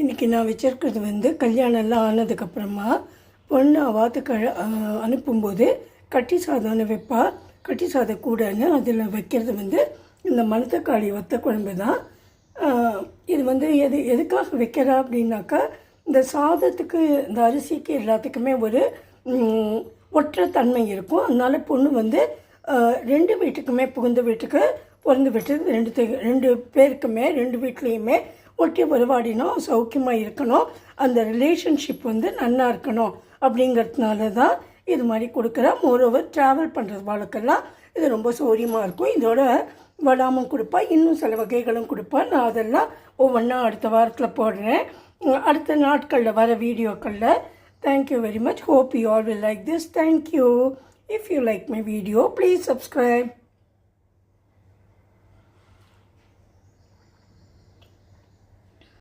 இன்றைக்கி நான் வச்சுருக்கிறது வந்து கல்யாணம்லாம் ஆனதுக்கப்புறமா பொண்ணு அவாத்துக்கு அனுப்பும்போது கட்டி சாதம்னு வைப்பா. கட்டி சாதம் கூடன்னு அதில் வைக்கிறது வந்து இந்த மணத்தக்காளி வத்த குழம்பு தான். இது வந்து எதுக்காக வைக்கிறா அப்படின்னாக்கா, இந்த சாதத்துக்கு இந்த அரிசிக்கு எல்லாத்துக்குமே ஒரு ஒற்றை தன்மை இருக்கும். அதனால் பொண்ணு வந்து ரெண்டு வீட்டுக்குமே, புகுந்த வீட்டுக்கு பிறந்த வீட்டுக்கு ரெண்டு பேருக்குமே ரெண்டு வீட்லேயுமே ஒட்டி உறவாடினோம், சௌக்கியமாக இருக்கணும், அந்த ரிலேஷன்ஷிப் வந்து நல்லா இருக்கணும் அப்படிங்கிறதுனால தான் இது மாதிரி கொடுக்குறா. மோரோவர் ட்ராவல் பண்ணுறது வாழ்க்கெல்லாம் இது ரொம்ப சௌரியமாக இருக்கும். இதோட வடாமும் கொடுப்பா, இன்னும் சில வகைகளும் கொடுப்பா. நான் அதெல்லாம் ஒவ்வொன்றா அடுத்த வாரத்தில் போடுறேன், அடுத்த நாட்களில் வர வீடியோக்களில். Thank you very much. Hope you all will like this. Thank you. If you like my video, please subscribe.